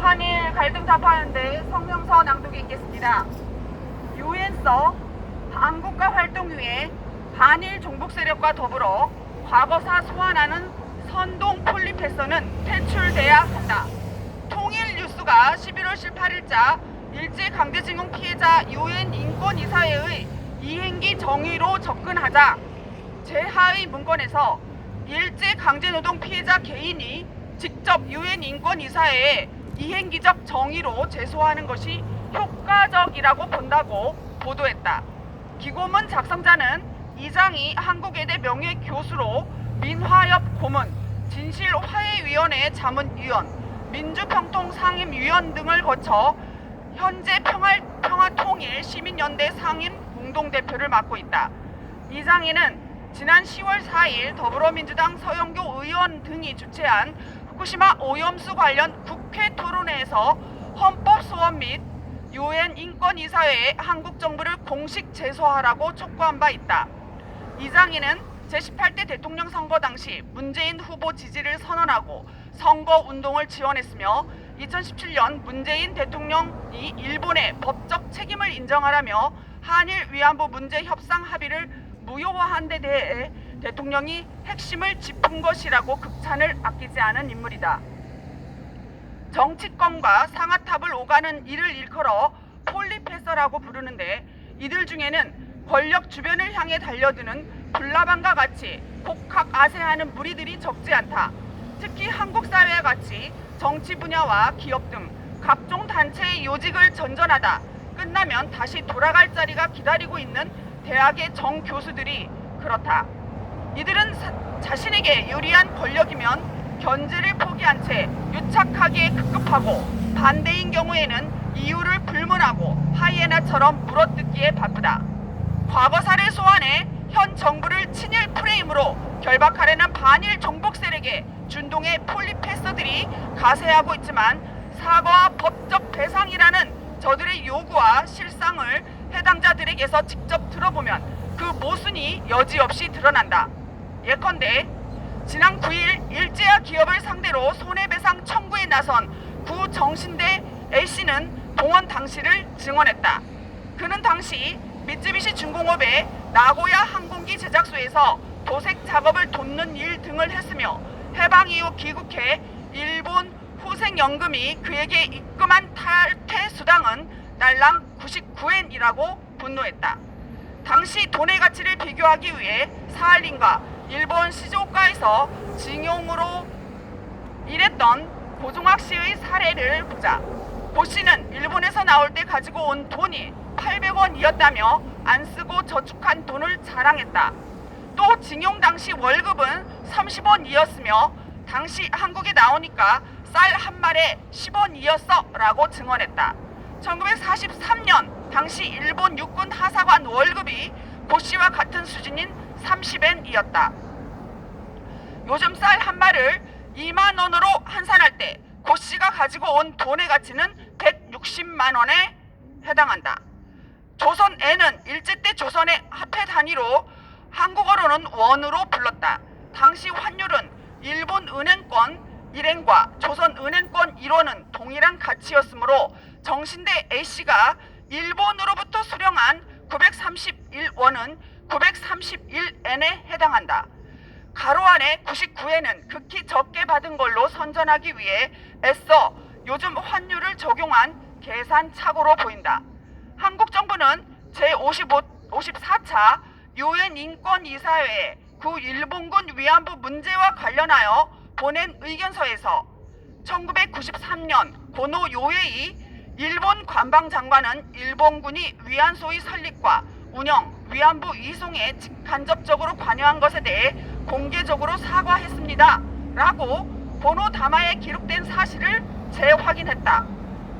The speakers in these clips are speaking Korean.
한일 갈등 타파하는데 성명서 낭독이 있겠습니다. 유엔서 한국가활동위에 한일 종북 세력과 더불어 과거사 소환하는 선동 폴리페서는 퇴출돼야 한다. 통일뉴스가 11월 18일자 일제강제징용 피해자 유엔 인권이사회의 이행기 정의로 접근하자 제하의 문건에서 일제강제노동 피해자 개인이 직접 유엔 인권이사회에 이행기적 정의로 제소하는 것이 효과적이라고 본다고 보도했다. 기고문 작성자는 이장희 한국외대 명예교수로 민화협 고문, 진실화해위원회 자문위원, 민주평통상임위원 등을 거쳐 현재 평화통일 시민연대 상임 공동대표를 맡고 있다. 이장희는 지난 10월 4일 더불어민주당 서영교 의원 등이 주최한 후쿠시마 오염수 관련 국회 토론회에서 헌법 소원 및 유엔 인권이사회에 한국 정부를 공식 제소하라고 촉구한 바 있다. 이장희는 제18대 대통령 선거 당시 문재인 후보 지지를 선언하고 선거 운동을 지원했으며 2017년 문재인 대통령이 일본의 법적 책임을 인정하라며 한일 위안부 문제 협상 합의를 무효화한 데 대해 대통령이 핵심을 짚은 것이라고 극찬을 아끼지 않은 인물이다. 정치권과 상아탑을 오가는 이를 일컬어 폴리페서라고 부르는데 이들 중에는 권력 주변을 향해 달려드는 불나방과 같이 곡학아세하는 무리들이 적지 않다. 특히 한국 사회와 같이 정치 분야와 기업 등 각종 단체의 요직을 전전하다 끝나면 다시 돌아갈 자리가 기다리고 있는 대학의 정교수들이 그렇다. 이들은 자신에게 유리한 권력이면 견제를 포기한 채 유착하기에 급급하고 반대인 경우에는 이유를 불문하고 하이에나처럼 물어뜯기에 바쁘다. 과거사를 소환해 현 정부를 친일 프레임으로 결박하려는 반일 종북 세력의 준동의 폴리페서들이 가세하고 있지만 사과와 법적 배상이라는 저들의 요구와 실상을 해당자들에게서 직접 들어보면 그 모순이 여지없이 드러난다. 예컨대 지난 9일 일제화 기업을 상대로 손해배상 청구에 나선 구 정신대 A씨는 동원 당시를 증언했다. 그는 당시 미쯔비시 중공업의 나고야 항공기 제작소에서 도색 작업을 돕는 일 등을 했으며 해방 이후 귀국해 일본 후생연금이 그에게 입금한 탈퇴 수당은 날랑 99엔이라고 분노했다. 당시 돈의 가치를 비교하기 위해 사할린과 일본 시즈오카에서 징용으로 일했던 고종학 씨의 사례를 보자. 고 씨는 일본에서 나올 때 가지고 온 돈이 800원이었다며 안 쓰고 저축한 돈을 자랑했다. 또 징용 당시 월급은 30원이었으며 당시 한국에 나오니까 쌀 한 말에 10원이었어 라고 증언했다. 1943년 당시 일본 육군 하사관 월급이 고 씨와 같은 수준인 30엔이었다. 요즘 쌀 한 말을 2만 원으로 환산할 때 고 씨가 가지고 온 돈의 가치는 160만 원에 해당한다. 조선엔은 일제 때 조선의 화폐 단위로 한국어로는 원으로 불렀다. 당시 환율은 일본 은행권 1엔과 조선 은행권 1원은 동일한 가치였으므로 정신대 A씨가 일본으로부터 수령한 931원은 931엔에 해당한다. 가로 안에 99엔은 극히 적게 받은 걸로 선전하기 위해 애써 요즘 환율을 적용한 계산 착오로 보인다. 한국 정부는 제54차 유엔 인권이사회에 구 일본군 위안부 문제와 관련하여 보낸 의견서에서 1993년 고노 요에이 일본 관방장관은 일본군이 위안소의 설립과 운영, 위안부 이송에 간접적으로 관여한 것에 대해 공개적으로 사과했습니다. 라고 고노 담화에 기록된 사실을 재확인했다.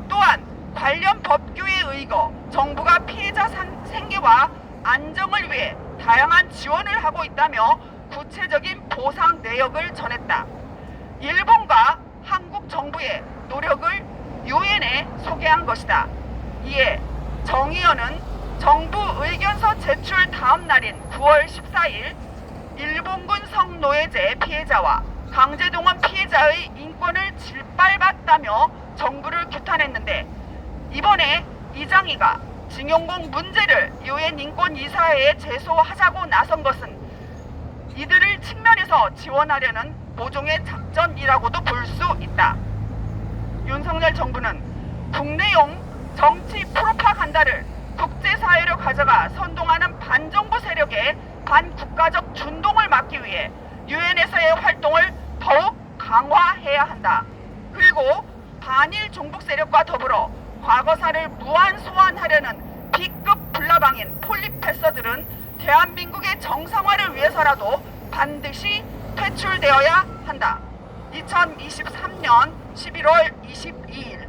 또한 관련 법규에 의거 정부가 피해자 생계와 안정을 위해 다양한 지원을 하고 있다며 구체적인 보상 내역을 전했다. 일본과 한국 정부의 노력을 유엔에 소개한 것이다. 이에 정의연은 정부 의견서 제출 다음 날인 9월 14일 일본군 성노예제 피해자와 강제동원 피해자의 인권을 짓밟았다며 정부를 비판했는데 이번에 이장희가 징용공 문제를 유엔 인권이사회에 제소하자고 나선 것은 이들을 측면에서 지원하려는 모종의 작전이라고도 볼 수 있다. 윤석열 정부는 국내용 정치 프로파간다를 국제사회로 가져가 선동하는 반정부 세력의 반국가적 준동을 막기 위해 유엔에서의 활동을 더욱 강화해야 한다. 그리고 반일 종북 세력과 더불어 과거사를 무한 소환하려는 B급 불나방인 폴리페서들은 대한민국의 정상화를 위해서라도 반드시 퇴출되어야 한다. 2023년 11월 22일